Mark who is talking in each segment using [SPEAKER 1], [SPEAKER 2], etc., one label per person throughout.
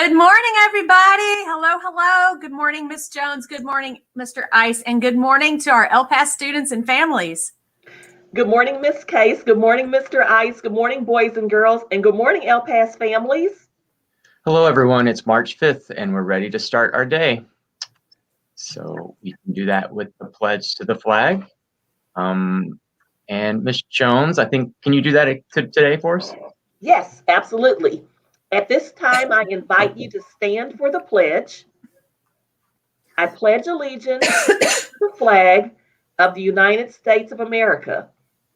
[SPEAKER 1] Good morning, everybody. Hello, hello. Good morning, Miss Jones. Good morning, Mr. Ice. And good morning to our LPAS students and families.
[SPEAKER 2] Good morning, Miss Case. Good morning, Mr. Ice. Good morning, boys and girls. And good morning, LPAS families.
[SPEAKER 3] Hello, everyone. It's March 5th, and we're ready to start our day. So we can do that with the pledge to the flag. And Miss Jones, I think, can you do that today for us?
[SPEAKER 2] Yes, absolutely. At this time, I invite you to stand for the pledge. I pledge allegiance to the flag of the United States of America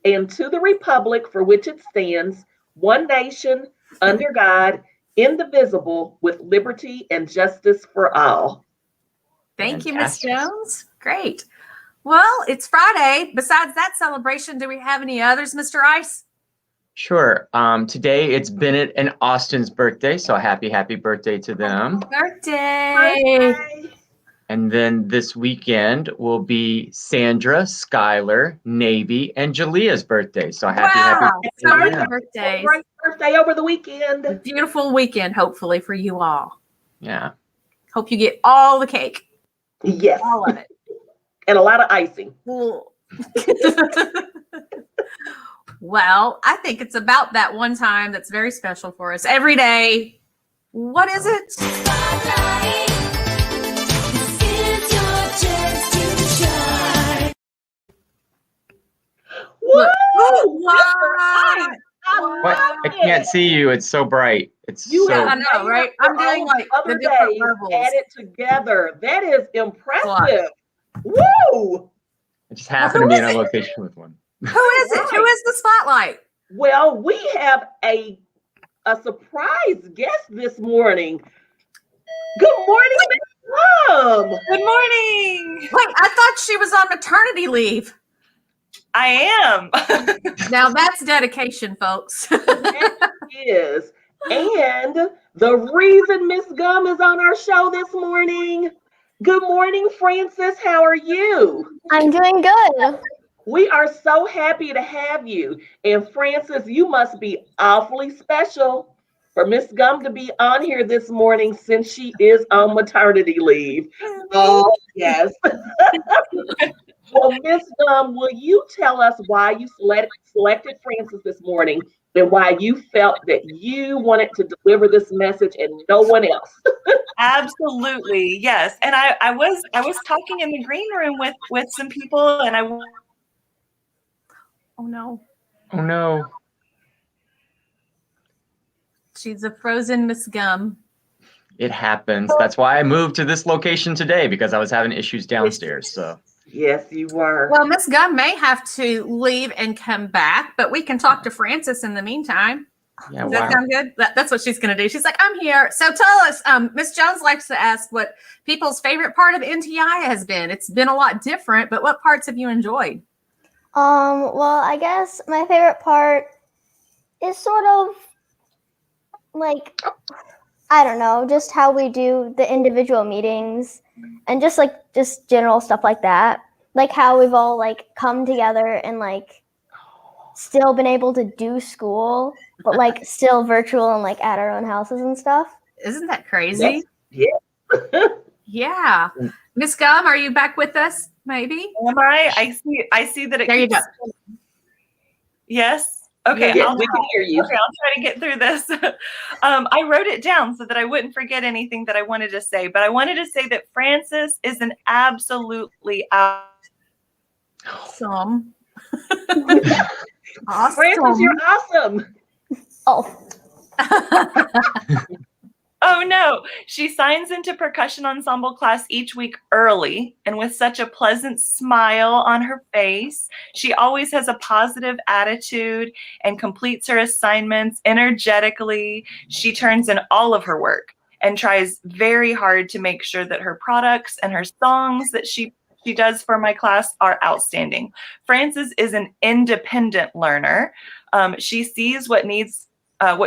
[SPEAKER 2] and to the republic for which it stands, one nation, under God, indivisible, with liberty and justice for all.
[SPEAKER 1] Thank you, Miss Jones. Great. Well, it's Friday. Besides that celebration, do we have any others, Mr. Ice?
[SPEAKER 3] Sure. Today it's Bennett and Austin's birthday, so happy birthday to them.
[SPEAKER 1] Birthday.
[SPEAKER 3] And then this weekend will be Sandra, Skylar, Navy, and Jalea's birthday. So happy
[SPEAKER 1] birthdays.
[SPEAKER 2] Great birthday over the weekend.
[SPEAKER 1] A beautiful weekend, hopefully, for you all.
[SPEAKER 3] Yeah.
[SPEAKER 1] Hope you get all the cake.
[SPEAKER 2] Yes.
[SPEAKER 1] All of it.
[SPEAKER 2] And a lot of icing.
[SPEAKER 1] Well, I think it's about that one time that's very special for us every day. What is it?
[SPEAKER 4] Spotlight. It's your chance to shine.
[SPEAKER 2] Woo!
[SPEAKER 1] Wow.
[SPEAKER 3] I can't see you. It's so bright.
[SPEAKER 1] I know, right? I'm doing like the different levels.
[SPEAKER 2] Added together. That is impressive. Woo!
[SPEAKER 3] I just happened to be in a location with one.
[SPEAKER 1] Who is it? Who is the spotlight?
[SPEAKER 2] Well, we have a surprise guest this morning. Good morning, Miss Plum.
[SPEAKER 5] Good morning.
[SPEAKER 1] Wait, I thought she was on maternity leave.
[SPEAKER 5] I am.
[SPEAKER 1] Now that's dedication, folks.
[SPEAKER 2] That is. And the reason Miss Gum is on our show this morning. Good morning, Frances. How are you?
[SPEAKER 6] I'm doing good.
[SPEAKER 2] We are so happy to have you. And Frances, you must be awfully special for Miss Gum to be on here this morning since she is on maternity leave. Oh, yes. Well, Miss Gum, will you tell us why you selected Frances this morning and why you felt that you wanted to deliver this message and no one else?
[SPEAKER 5] Absolutely, yes. And I was talking in the green room with some people, and
[SPEAKER 1] Oh no.
[SPEAKER 3] Oh no.
[SPEAKER 1] She's a frozen Miss Gum.
[SPEAKER 3] It happens. That's why I moved to this location today, because I was having issues downstairs. So
[SPEAKER 2] Yes, you were.
[SPEAKER 1] Well, Miss Gum may have to leave and come back, but we can talk to Frances in the meantime.
[SPEAKER 3] yeah,
[SPEAKER 1] Does that sound good? That's what she's going to do. She's like, I'm here. So tell us, Miss Jones likes to ask what people's favorite part of NTI has been. It's been a lot different, but what parts have you enjoyed?
[SPEAKER 6] Well, I guess my favorite part is sort of like, I don't know, just how we do the individual meetings and just general stuff like that. Like how we've all like come together and like still been able to do school, but like still virtual and like at our own houses and stuff.
[SPEAKER 1] Isn't that crazy?
[SPEAKER 2] Yes.
[SPEAKER 1] Yeah. Miss Gum, are you back with us? Maybe.
[SPEAKER 5] am I? I see that it.
[SPEAKER 1] There you
[SPEAKER 5] keeps-
[SPEAKER 1] go.
[SPEAKER 5] Yes. Okay.
[SPEAKER 2] Yes, we can hear you.
[SPEAKER 5] Okay, I'll try to get through this. I wrote it down so that I wouldn't forget anything that I wanted to say. But I wanted to say that Frances is an absolutely
[SPEAKER 1] Awesome.
[SPEAKER 2] Frances, you're awesome.
[SPEAKER 6] Oh,
[SPEAKER 5] Oh no, she signs into percussion ensemble class each week early and with such a pleasant smile on her face. She always has a positive attitude and completes her assignments energetically. She turns in all of her work and tries very hard to make sure that her products and her songs that she does for my class are outstanding. Frances is an independent learner. She sees what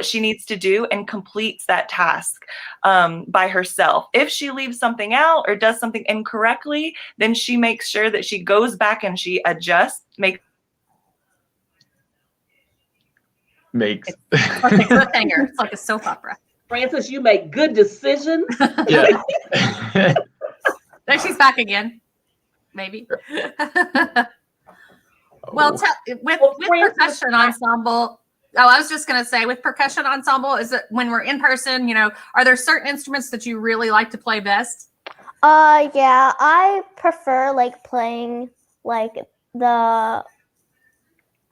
[SPEAKER 5] she needs to do and completes that task by herself. If she leaves something out or does something incorrectly, then she makes sure that she goes back and she adjusts,
[SPEAKER 1] Like a cliffhanger. It's like a soap opera.
[SPEAKER 2] Francis, you make good decisions.
[SPEAKER 3] Yeah.
[SPEAKER 1] There she's back again. Maybe. Well, with
[SPEAKER 2] Francis,
[SPEAKER 1] percussion ensemble. Oh, I was just gonna say, with percussion ensemble, is it when we're in person? You know, are there certain instruments that you really like to play best?
[SPEAKER 6] Yeah, I prefer like playing like the.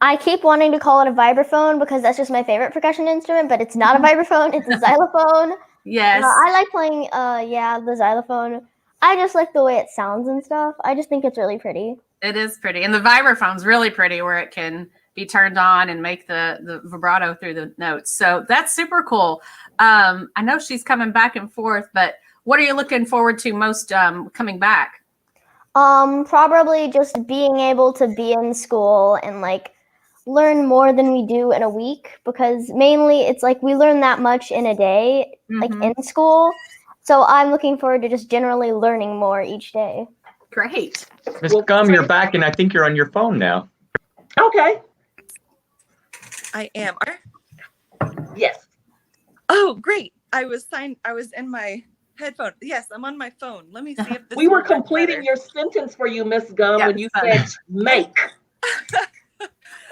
[SPEAKER 6] I keep wanting to call it a vibraphone because that's just my favorite percussion instrument, but it's not a vibraphone; it's a xylophone.
[SPEAKER 1] Yes.
[SPEAKER 6] I like playing, the xylophone. I just like the way it sounds and stuff. I just think it's really pretty.
[SPEAKER 1] It is pretty. And the vibraphone's really pretty where it can be turned on and make the vibrato through the notes. So that's super cool. I know she's coming back and forth, but what are you looking forward to most coming back?
[SPEAKER 6] Probably just being able to be in school and like learn more than we do in a week, because mainly it's like we learn that much in a day, like
[SPEAKER 1] Mhm.
[SPEAKER 6] in school. So I'm looking forward to just generally learning more each day.
[SPEAKER 1] Great.
[SPEAKER 3] Miss Gum, you're back, and I think you're on your phone now.
[SPEAKER 2] Okay.
[SPEAKER 7] I am.
[SPEAKER 2] Yes.
[SPEAKER 7] Oh, great. I was in my headphone. Yes, I'm on my phone. Let me see if this
[SPEAKER 2] We were
[SPEAKER 7] will work
[SPEAKER 2] completing
[SPEAKER 7] better.
[SPEAKER 2] your sentence for you, Miss Gum,
[SPEAKER 1] Yeah,
[SPEAKER 2] when you
[SPEAKER 1] sorry.
[SPEAKER 2] said make.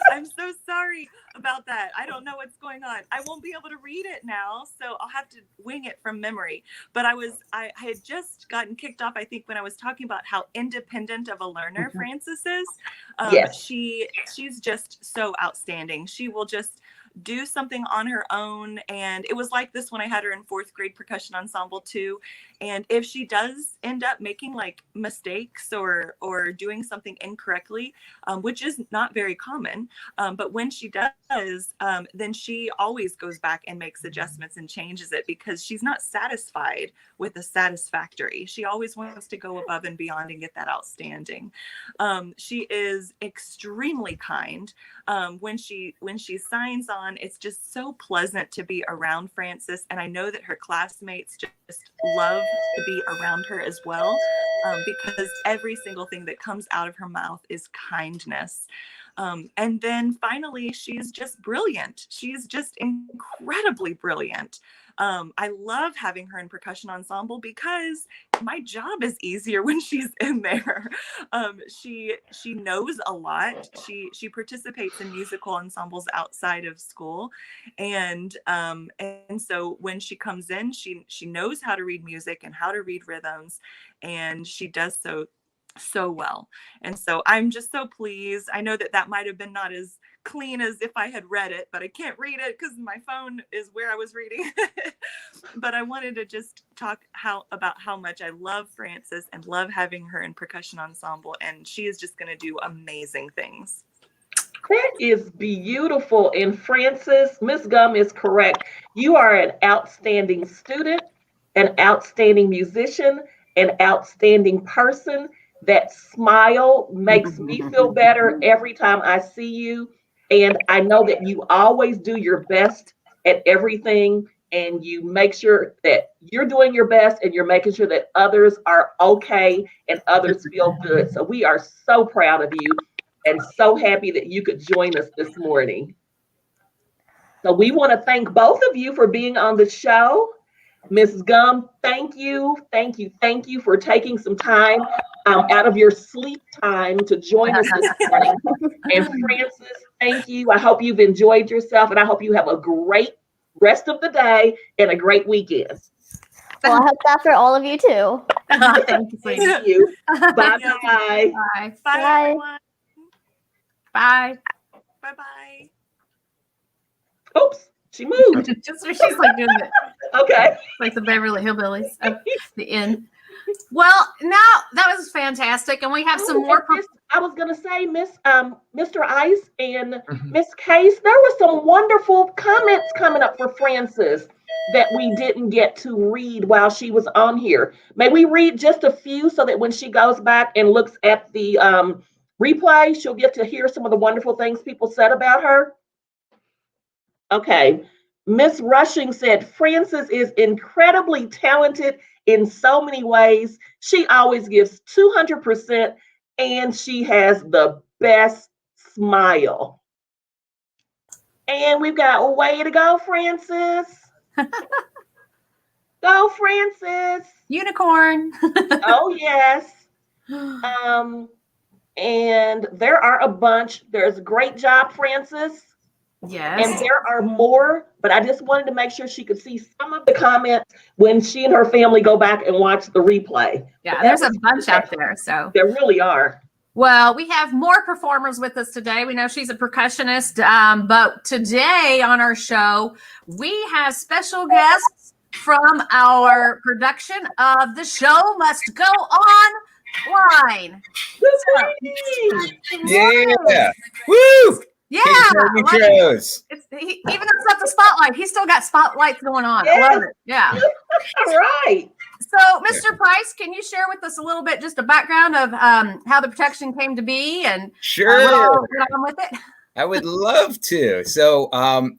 [SPEAKER 7] I'm so sorry about that. I don't know what's going on. I won't be able to read it now, so I'll have to wing it from memory. But I had just gotten kicked off, I think, when I was talking about how independent of a learner Frances is.
[SPEAKER 2] Yes.
[SPEAKER 7] She's just so outstanding. She will just do something on her own. And it was like this when I had her in 4th grade percussion ensemble too. And if she does end up making like mistakes or doing something incorrectly, which is not very common, but when she does, then she always goes back and makes adjustments and changes it, because she's not satisfied with the satisfactory. She always wants to go above and beyond and get that outstanding. She is extremely kind. When she signs on, it's just so pleasant to be around Frances, and I know that her classmates just love to be around her as well, because every single thing that comes out of her mouth is kindness. And then finally, she's just brilliant. She's just incredibly brilliant. I love having her in percussion ensemble because my job is easier when she's in there. She knows a lot. She participates in musical ensembles outside of school, and so when she comes in, she knows how to read music and how to read rhythms, and she does so well. And so I'm just so pleased. I know that might have been not as clean as if I had read it, but I can't read it because my phone is where I was reading. But I wanted to just talk about how much I love Frances and love having her in percussion ensemble, and she is just going to do amazing things.
[SPEAKER 2] That is beautiful. And Frances, Miss Gum is correct. You are an outstanding student, an outstanding musician, an outstanding person. That smile makes me feel better every time I see you. And I know that you always do your best at everything, and you make sure that you're doing your best and you're making sure that others are okay and others feel good. So we are so proud of you and so happy that you could join us this morning. So we want to thank both of you for being on the show. Ms. Gum, thank you for taking some time out of your sleep time to join us this morning. And Frances, thank you. I hope you've enjoyed yourself, and I hope you have a great rest of the day and a great weekend.
[SPEAKER 6] Well, I hope that for all of you too.
[SPEAKER 1] Thank you, sweetie.
[SPEAKER 2] Thank you. Bye-bye.
[SPEAKER 1] Bye.
[SPEAKER 7] Bye,
[SPEAKER 6] Bye.
[SPEAKER 7] everyone.
[SPEAKER 1] Bye.
[SPEAKER 7] Bye-bye.
[SPEAKER 2] Oops, she moved.
[SPEAKER 1] Just she's like doing it.
[SPEAKER 2] Okay.
[SPEAKER 1] Like the Beverly Hillbillies of the inn. Well, now that was fantastic, and we have some more.
[SPEAKER 2] I was gonna say, Mr. Ice and Miss Case, there were some wonderful comments coming up for Frances that we didn't get to read while she was on here. May we read just a few so that when she goes back and looks at the replay, she'll get to hear some of the wonderful things people said about her? Okay. Miss Rushing said, Frances is incredibly talented in so many ways. She always gives 200%, and she has the best smile. And we've got a way to go, Frances. Go, Francis.
[SPEAKER 1] Unicorn.
[SPEAKER 2] Oh, yes. And there are a bunch. There's a great job, Francis. And
[SPEAKER 1] Yes.
[SPEAKER 2] there are more, but I just wanted to make sure she could see some of the comments when she and her family go back and watch the replay.
[SPEAKER 1] Yeah, there's a bunch out there. So,
[SPEAKER 2] There really are.
[SPEAKER 1] well, we have more performers with us today. We know she's a percussionist, but today on our show, we have special guests from our production of The Show Must Go Online.
[SPEAKER 8] Yeah. Woo!
[SPEAKER 1] Yeah,
[SPEAKER 8] King
[SPEAKER 1] like,
[SPEAKER 8] Crows.
[SPEAKER 1] even though it's not the spotlight, he's still got spotlights going on. I
[SPEAKER 2] Yes.
[SPEAKER 1] love it. Yeah.
[SPEAKER 2] All right.
[SPEAKER 1] So, Mr. Price, can you share with us a little bit just a background of how the production came to be and what
[SPEAKER 8] Sure.
[SPEAKER 1] all went on with it?
[SPEAKER 8] I would love to. So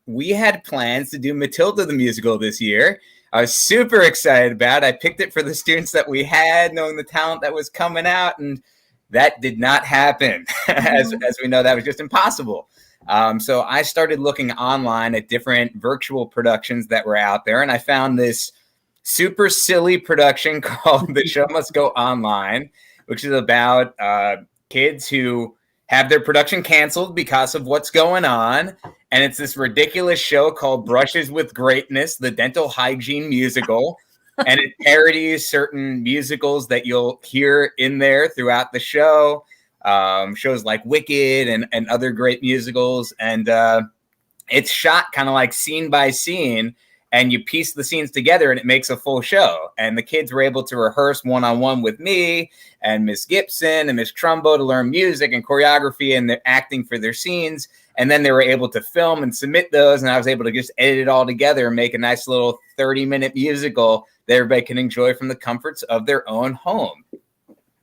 [SPEAKER 8] we had plans to do Matilda the musical this year. I was super excited about it. I picked it for the students that we had, knowing the talent that was coming out, and that did not happen. as we know, that was just impossible. So I started looking online at different virtual productions that were out there, and I found this super silly production called The Show Must Go Online, which is about kids who have their production canceled because of what's going on. And it's this ridiculous show called Brushes with Greatness, the dental hygiene musical. And it parodies certain musicals that you'll hear in there throughout the show. Shows like Wicked and other great musicals. And it's shot kind of like scene by scene. And you piece the scenes together and it makes a full show. And the kids were able to rehearse one-on-one with me and Miss Gibson and Miss Trumbo to learn music and choreography and the acting for their scenes. And then they were able to film and submit those. And I was able to just edit it all together and make a nice little 30-minute musical that everybody can enjoy from the comforts of their own home.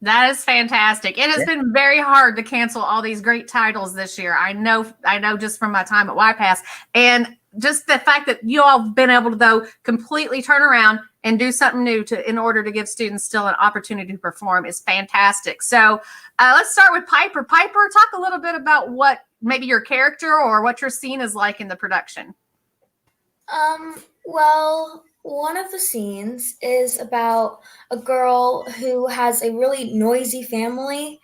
[SPEAKER 1] That is fantastic. It has been very hard to cancel all these great titles this year. I know just from my time at YPass. And just the fact that you all have been able to, though, completely turn around and do something new in order to give students still an opportunity to perform is fantastic. So let's start with Piper. Piper, talk a little bit about what maybe your character or what your scene is like in the production.
[SPEAKER 9] Well, one of the scenes is about a girl who has a really noisy family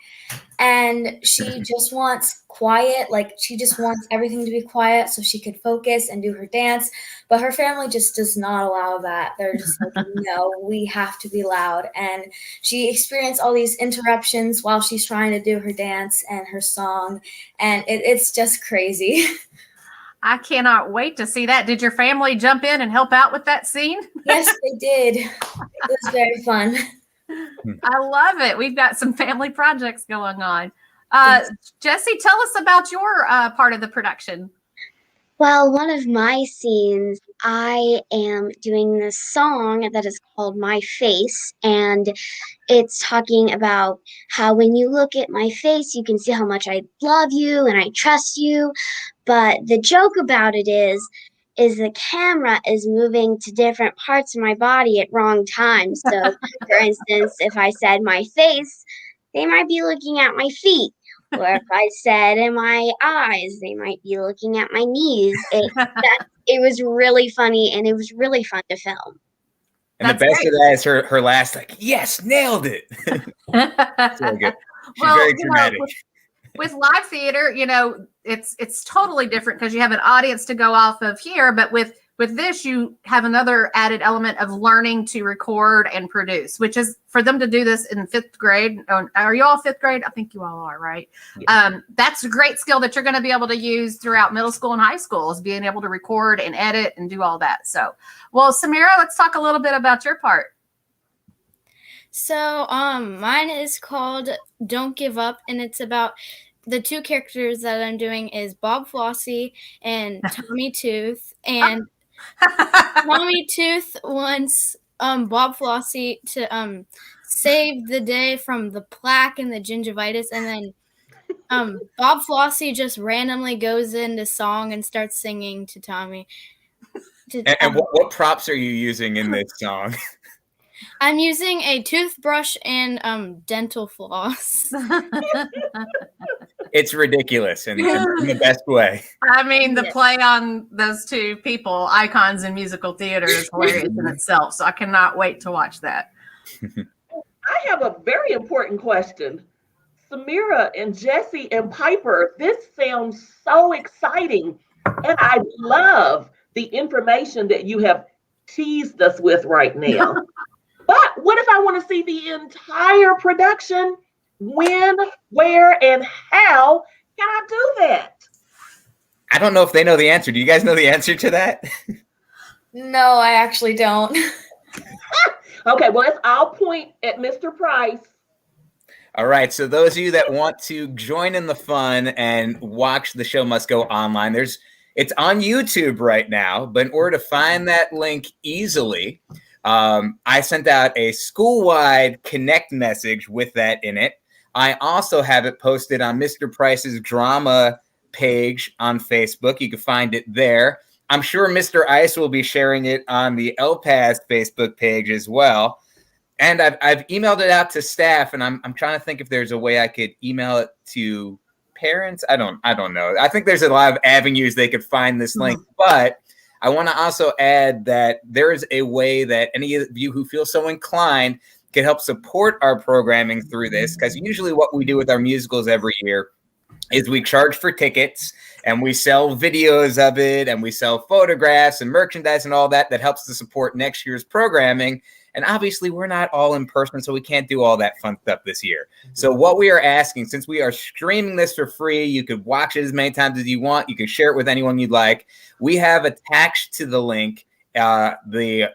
[SPEAKER 9] and she just wants quiet, like she just wants everything to be quiet so she could focus and do her dance, but her family just does not allow that. They're just like, no, we have to be loud. And she experienced all these interruptions while she's trying to do her dance and her song, and it's just crazy.
[SPEAKER 1] I cannot wait to see that. Did your family jump in and help out with that scene?
[SPEAKER 9] Yes, they did. It was very fun.
[SPEAKER 1] I love it. We've got some family projects going on. Jesse, tell us about your part of the production.
[SPEAKER 10] Well, one of my scenes, I am doing this song that is called My Face, and it's talking about how when you look at my face, you can see how much I love you and I trust you. But the joke about it is the camera is moving to different parts of my body at wrong times. So, for instance, if I said my face, they might be looking at my feet. Or if I said in my eyes, they might be looking at my knees. It was really funny, and it was really fun to film.
[SPEAKER 8] And
[SPEAKER 1] That's
[SPEAKER 8] the best
[SPEAKER 1] great.
[SPEAKER 8] of that is her last, like, yes, nailed it. So good. She's
[SPEAKER 1] Well,
[SPEAKER 8] very
[SPEAKER 1] you know,
[SPEAKER 8] dramatic.
[SPEAKER 1] with live theater, it's totally different because you have an audience to go off of here, but with this you have another added element of learning to record and produce, which is for them to do this in 5th grade. Are you all 5th grade? I think you all are, right?
[SPEAKER 2] Yeah.
[SPEAKER 1] That's a great skill that you're going to be able to use throughout middle school and high school, is being able to record and edit and do all that. So, well, Samira, let's talk a little bit about your part.
[SPEAKER 11] So, mine is called Don't Give Up, and it's about the two characters that I'm doing is Bob Flossie and Tommy Tooth. And Tommy Tooth wants Bob Flossie to save the day from the plaque and the gingivitis, and then Bob Flossie just randomly goes into song and starts singing to Tommy.
[SPEAKER 8] And what props are you using in this song?
[SPEAKER 11] I'm using a toothbrush and dental floss.
[SPEAKER 8] It's ridiculous in the best way.
[SPEAKER 1] I mean, the
[SPEAKER 6] Yes.
[SPEAKER 1] play on those two people, icons in musical theater, is hilarious in itself. So I cannot wait to watch that.
[SPEAKER 2] I have a very important question. Samira and Jesse and Piper, this sounds so exciting. And I love the information that you have teased us with right now. But what if I want to see the entire production? When, where, and how can I do that?
[SPEAKER 8] I don't know if they know the answer. Do you guys know the answer to that?
[SPEAKER 9] No, I actually don't.
[SPEAKER 2] Okay, well, I'll point at Mr. Price.
[SPEAKER 8] All right. So those of you that want to join in the fun and watch The Show Must Go Online, it's on YouTube right now. But in order to find that link easily, I sent out a school-wide connect message with that in it. I also have it posted on Mr. Price's drama page on Facebook. You can find it there. I'm sure Mr. Ice will be sharing it on the LPAS Facebook page as well. And I've emailed it out to staff, and I'm trying to think if there's a way I could email it to parents. I don't know. I think there's a lot of avenues they could find this link, but I want to also add that there is a way that any of you who feel so inclined can help support our programming through this, because usually what we do with our musicals every year is we charge for tickets and we sell videos of it and we sell photographs and merchandise and all that helps to support next year's programming. And obviously we're not all in person, so we can't do all that fun stuff this year. So what we are asking, since we are streaming this for free, you could watch it as many times as you want. You can share it with anyone you'd like. We have attached to the link the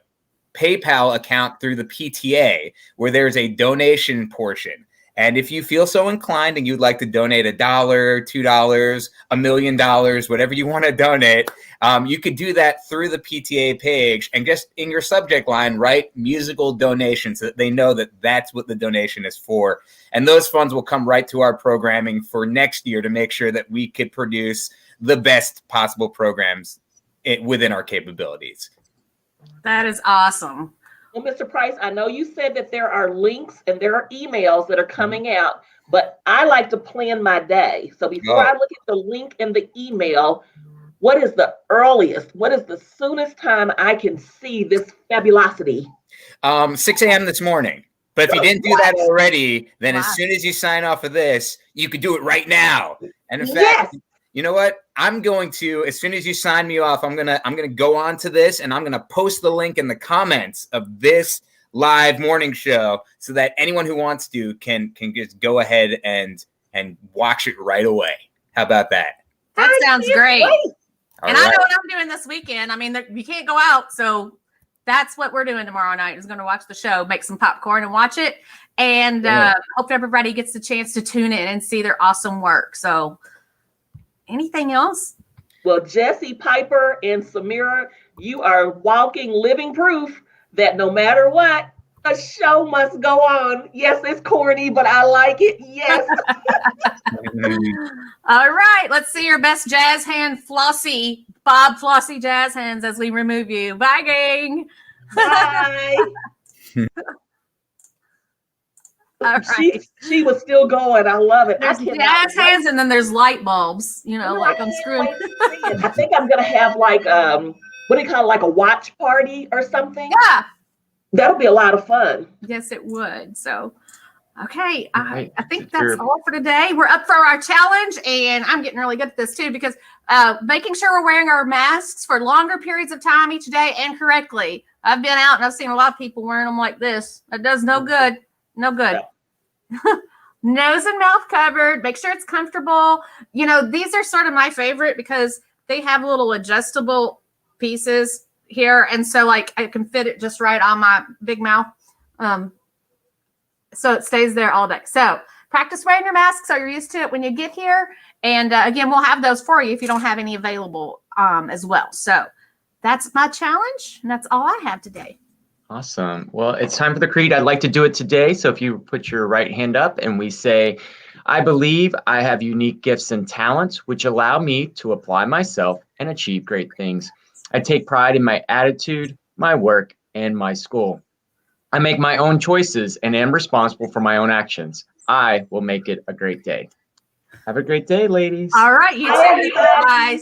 [SPEAKER 8] PayPal account through the PTA, where there's a donation portion. And if you feel so inclined and you'd like to donate $1, $2, $1 million, whatever you want to donate, you could do that through the PTA page, and just in your subject line, write musical donation so that they know that that's what the donation is for. And those funds will come right to our programming for next year to make sure that we could produce the best possible programs within our capabilities.
[SPEAKER 1] That is awesome.
[SPEAKER 2] Well, Mr. Price, I know you said that there are links and there are emails that are coming out, but I like to plan my day. So before I look at the link and the email, what is the earliest, what is the soonest time I can see this fabulosity?
[SPEAKER 8] 6 a.m. this morning. But if you didn't do that already, then as soon as you sign off of this, you could do it right now. And in fact, you know what? I'm going to, as soon as you sign me off, I'm gonna go on to this, and I'm gonna post the link in the comments of this live morning show so that anyone who wants to can just go ahead and watch it right away. How about that?
[SPEAKER 1] That sounds great.
[SPEAKER 8] All
[SPEAKER 1] And
[SPEAKER 8] right.
[SPEAKER 1] I know what I'm doing this weekend. I mean, you can't go out, so that's what we're doing tomorrow night, is going to watch the show, make some popcorn and watch it. And hope everybody gets the chance to tune in and see their awesome work. So anything else?
[SPEAKER 2] Well, Jesse, Piper, and Samira, you are walking living proof that no matter what, the show must go on. Yes, it's corny, but I like it. Yes.
[SPEAKER 1] All right, let's see your best jazz hand, Flossie, Bob Flossie jazz hands, as we remove you. Bye, gang.
[SPEAKER 2] Bye.
[SPEAKER 1] All right.
[SPEAKER 2] She was still going. I love it.
[SPEAKER 1] There's jazz hands, and then there's light bulbs. You know, like I'm screwing.
[SPEAKER 2] I think I'm gonna have like what do you call it, like a watch party or something?
[SPEAKER 1] Yeah.
[SPEAKER 2] That'll be a lot of fun.
[SPEAKER 1] Yes, it would. So, okay, I think
[SPEAKER 3] Sure.
[SPEAKER 1] that's all for today. We're up for our challenge, and I'm getting really good at this too, because making sure we're wearing our masks for longer periods of time each day and correctly. I've been out and I've seen a lot of people wearing them like this. That does no good. No good. Nose and mouth covered. Make sure it's comfortable. You know, these are sort of my favorite because they have little adjustable pieces here, and so like I can fit it just right on my big mouth, so it stays there all day. So practice wearing your mask so you're used to it when you get here, and again, we'll have those for you if you don't have any available as well. So that's my challenge, and that's all I have today.
[SPEAKER 3] Awesome. Well, it's time for the creed. I'd like to do it today. So if you put your right hand up and we say, I believe I have unique gifts and talents which allow me to apply myself and achieve great things. I take pride in my attitude, my work, and my school. I make my own choices and am responsible for my own actions. I will make it a great day. Have a great day, ladies.
[SPEAKER 1] All right, you
[SPEAKER 2] Bye,
[SPEAKER 1] too.
[SPEAKER 2] everybody.
[SPEAKER 1] Bye.